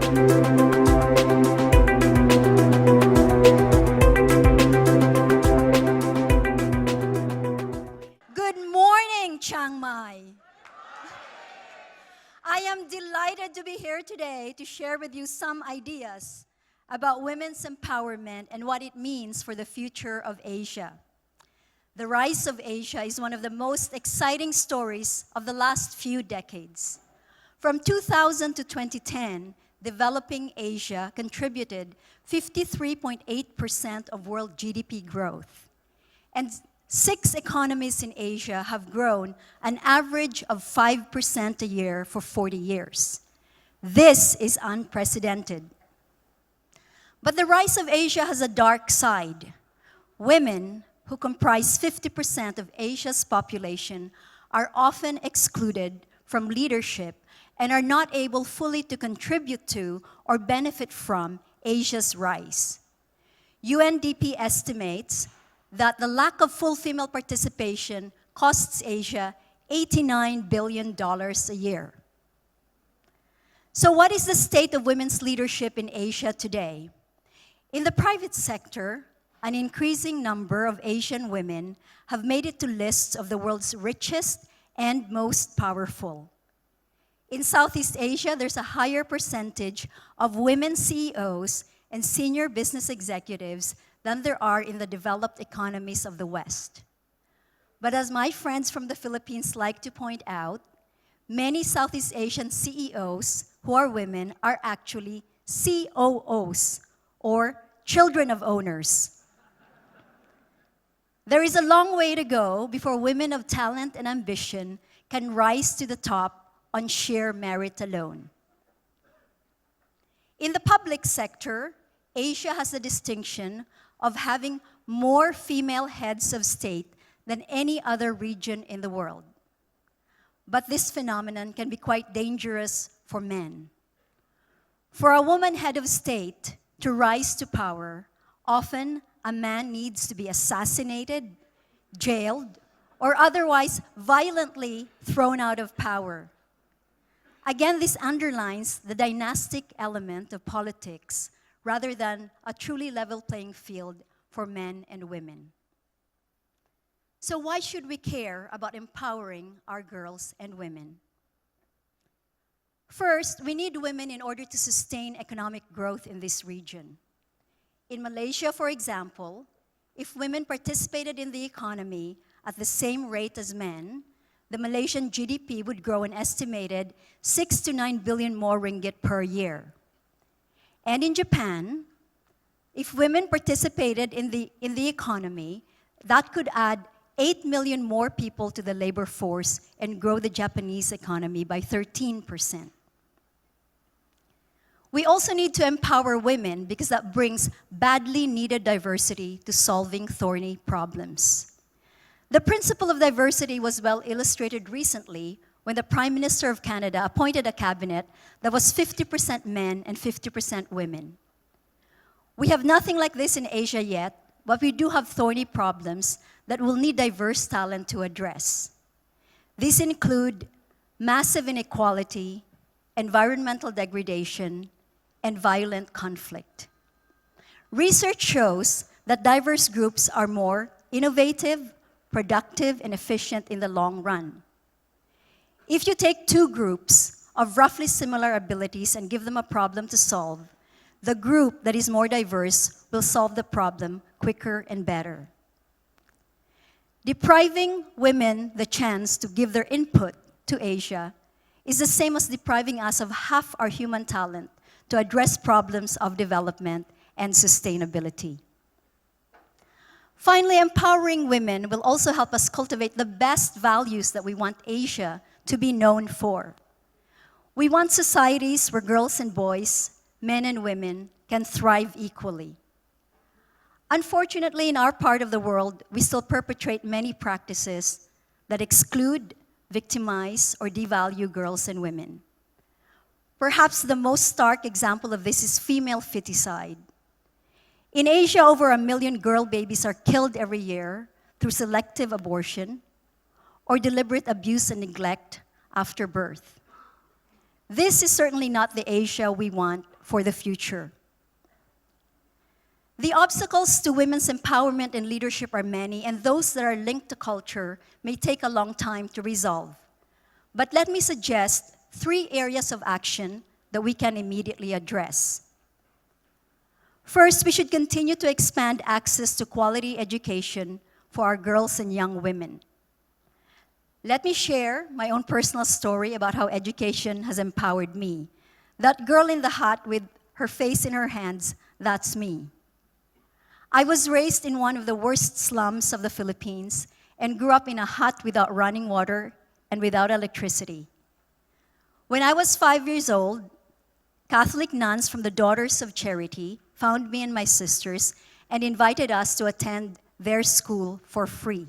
Good morning, Chiang Mai. I am delighted to be here today to share with you some ideas about women's empowerment and what it means for the future of Asia. The rise of Asia is one of the most exciting stories of the last few decades. From 2000 to 2010, developing Asia contributed 53.8% of world GDP growth. And 6 economies in Asia have grown an average of 5% a year for 40 years. This is unprecedented. But the rise of Asia has a dark side. Women, who comprise 50% of Asia's population, are often excluded from leadership and are not able fully to contribute to or benefit from Asia's rise. UNDP estimates that the lack of full female participation costs Asia $89 billion a year. So what is the state of women's leadership in Asia today? In the private sector, an increasing number of Asian women have made it to lists of the world's richest and most powerful. In Southeast Asia, there's a higher percentage of women CEOs and senior business executives than there are in the developed economies of the West. But as my friends from the Philippines like to point out, many Southeast Asian CEOs who are women are actually COOs, or children of owners. There is a long way to go before women of talent and ambition can rise to the top on sheer merit alone. In the public sector, Asia has the distinction of having more female heads of state than any other region in the world. But this phenomenon can be quite dangerous for men. For a woman head of state to rise to power, often a man needs to be assassinated, jailed, or otherwise violently thrown out of power. Again, this underlines the dynastic element of politics rather than a truly level playing field for men and women. So why should we care about empowering our girls and women? First, we need women in order to sustain economic growth in this region. In Malaysia, for example, if women participated in the economy at the same rate as men, the Malaysian GDP would grow an estimated 6 to 9 billion more ringgit per year. And in Japan, if women participated in the economy, that could add 8 million more people to the labor force and grow the Japanese economy by 13%. We also need to empower women because that brings badly needed diversity to solving thorny problems. The principle of diversity was well illustrated recently when the Prime Minister of Canada appointed a cabinet that was 50% men and 50% women. We have nothing like this in Asia yet, but we do have thorny problems that will need diverse talent to address. These include massive inequality, environmental degradation, and violent conflict. Research shows that diverse groups are more innovative, productive, and efficient in the long run. If you take 2 groups of roughly similar abilities and give them a problem to solve, the group that is more diverse will solve the problem quicker and better. Depriving women the chance to give their input to Asia is the same as depriving us of half our human talent to address problems of development and sustainability. Finally, empowering women will also help us cultivate the best values that we want Asia to be known for. We want societies where girls and boys, men and women, can thrive equally. Unfortunately, in our part of the world, we still perpetrate many practices that exclude, victimize, or devalue girls and women. Perhaps the most stark example of this is female feticide. In Asia, over 1 million girl babies are killed every year through selective abortion or deliberate abuse and neglect after birth. This is certainly not the Asia we want for the future. The obstacles to women's empowerment and leadership are many, and those that are linked to culture may take a long time to resolve. But let me suggest 3 areas of action that we can immediately address. First, we should continue to expand access to quality education for our girls and young women. Let me share my own personal story about how education has empowered me. That girl in the hut with her face in her hands, that's me. I was raised in one of the worst slums of the Philippines and grew up in a hut without running water and without electricity. When I was 5 years old, Catholic nuns from the Daughters of Charity found me and my sisters and invited us to attend their school for free.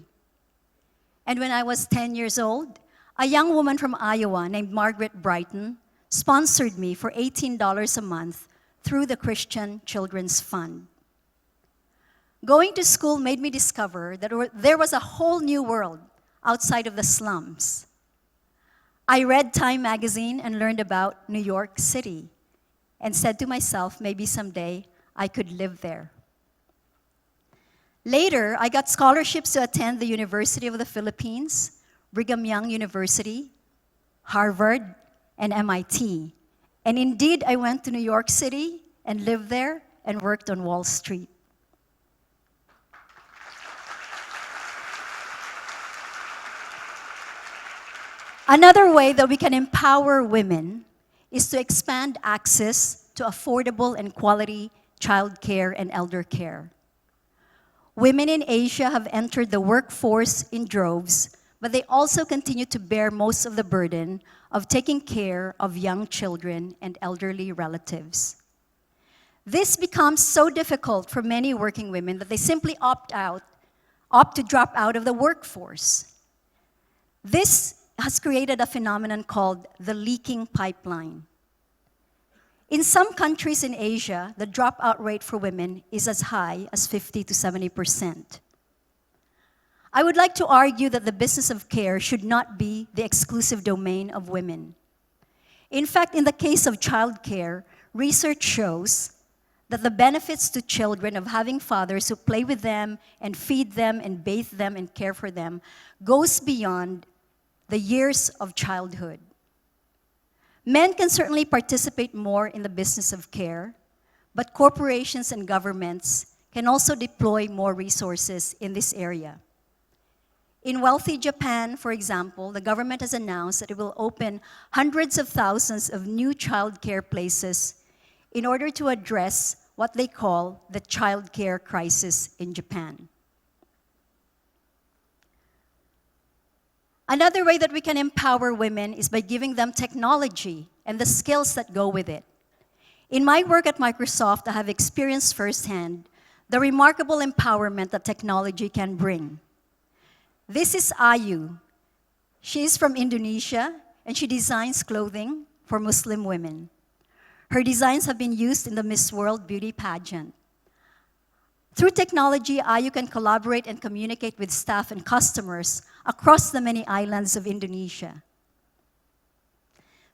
And when I was 10 years old, a young woman from Iowa named Margaret Brighton sponsored me for $18 a month through the Christian Children's Fund. Going to school made me discover that there was a whole new world outside of the slums. I read Time magazine and learned about New York City and said to myself, maybe someday I could live there. Later, I got scholarships to attend the University of the Philippines, Brigham Young University, Harvard, and M.I.T. And indeed, I went to New York City and lived there and worked on Wall Street. Another way that we can empower women is to expand access to affordable and quality childcare and elder care. Women in Asia have entered the workforce in droves, but they also continue to bear most of the burden of taking care of young children and elderly relatives. This becomes so difficult for many working women that they simply opt to drop out of the workforce. This has created a phenomenon called the leaking pipeline. In some countries in Asia, the dropout rate for women is as high as 50 to 70%. I would like to argue that the business of care should not be the exclusive domain of women. In fact, in the case of childcare, research shows that the benefits to children of having fathers who play with them and feed them and bathe them and care for them goes beyond the years of childhood. Men can certainly participate more in the business of care, but corporations and governments can also deploy more resources in this area. In wealthy Japan, for example, the government has announced that it will open hundreds of thousands of new child care places in order to address what they call the child care crisis in Japan. Another way that we can empower women is by giving them technology and the skills that go with it. In my work at Microsoft, I have experienced firsthand the remarkable empowerment that technology can bring. This is Ayu. She is from Indonesia, and she designs clothing for Muslim women. Her designs have been used in the Miss World beauty pageant. Through technology, Ayu can collaborate and communicate with staff and customers across the many islands of Indonesia.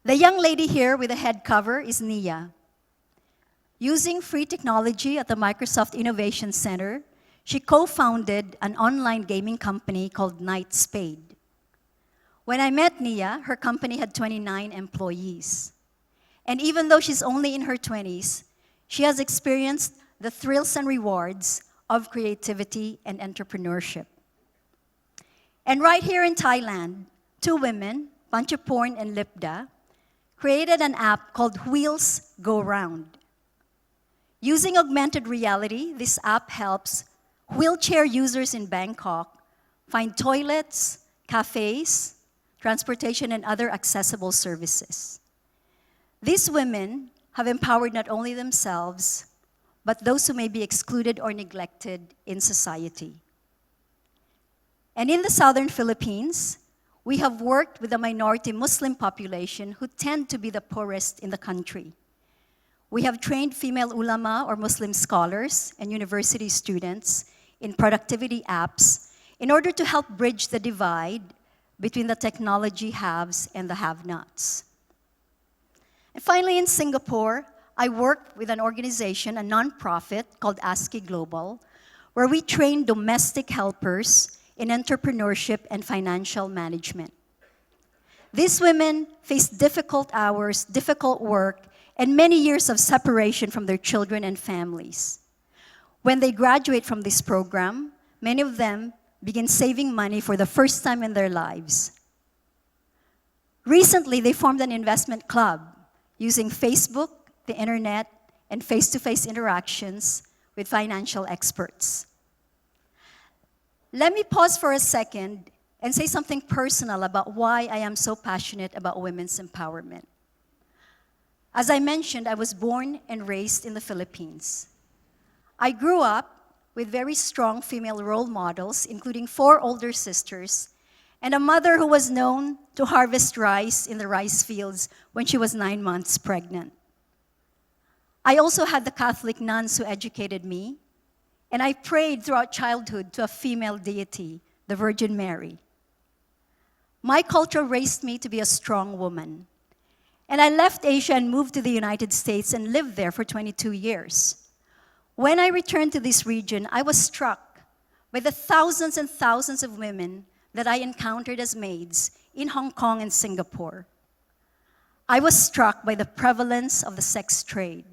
The young lady here with the head cover is Nia. Using free technology at the Microsoft Innovation Center, she co-founded an online gaming company called Night Spade. When I met Nia, her company had 29 employees. And even though she's only in her 20s, she has experienced the thrills and rewards of creativity and entrepreneurship. And right here in Thailand, 2 women, Panchaporn and Lipda, created an app called Wheels Go Round. Using augmented reality, this app helps wheelchair users in Bangkok find toilets, cafes, transportation, and other accessible services. These women have empowered not only themselves, but those who may be excluded or neglected in society. And in the southern Philippines, we have worked with the minority Muslim population who tend to be the poorest in the country. We have trained female ulama or Muslim scholars and university students in productivity apps in order to help bridge the divide between the technology haves and the have-nots. And finally, in Singapore, I work with an organization, a nonprofit called ASCII Global, where we train domestic helpers in entrepreneurship and financial management. These women face difficult hours, difficult work, and many years of separation from their children and families. When they graduate from this program, many of them begin saving money for the first time in their lives. Recently, they formed an investment club using Facebook, the internet, and face-to-face interactions with financial experts. Let me pause for a second and say something personal about why I am so passionate about women's empowerment. As I mentioned, I was born and raised in the Philippines. I grew up with very strong female role models, including 4 older sisters, and a mother who was known to harvest rice in the rice fields when she was 9 months pregnant. I also had the Catholic nuns who educated me, and I prayed throughout childhood to a female deity, the Virgin Mary. My culture raised me to be a strong woman, and I left Asia and moved to the United States and lived there for 22 years. When I returned to this region, I was struck by the thousands and thousands of women that I encountered as maids in Hong Kong and Singapore. I was struck by the prevalence of the sex trade.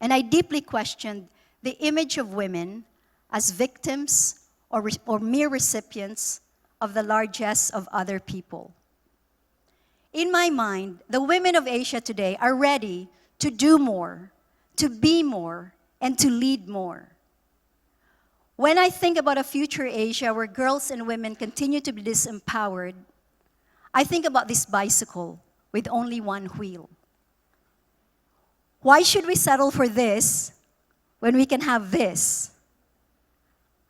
And I deeply questioned the image of women as victims or mere recipients of the largesse of other people. In my mind, the women of Asia today are ready to do more, to be more, and to lead more. When I think about a future Asia where girls and women continue to be disempowered, I think about this bicycle with only one wheel. Why should we settle for this when we can have this?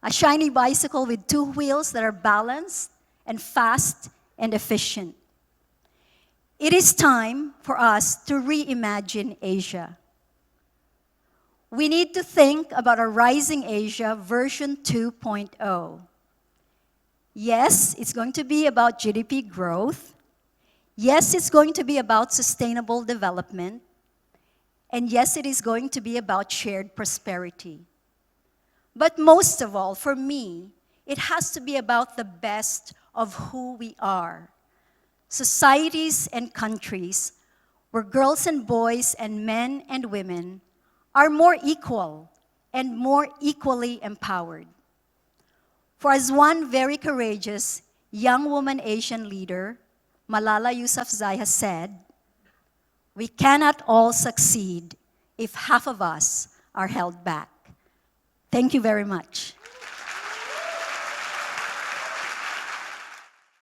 A shiny bicycle with 2 wheels that are balanced and fast and efficient. It is time for us to reimagine Asia. We need to think about a rising Asia version 2.0. Yes, it's going to be about GDP growth. Yes, it's going to be about sustainable development. And yes, it is going to be about shared prosperity. But most of all, for me, it has to be about the best of who we are. Societies and countries where girls and boys and men and women are more equal and more equally empowered. For as one very courageous young woman Asian leader, Malala Yousafzai, has said, we cannot all succeed if half of us are held back. Thank you very much.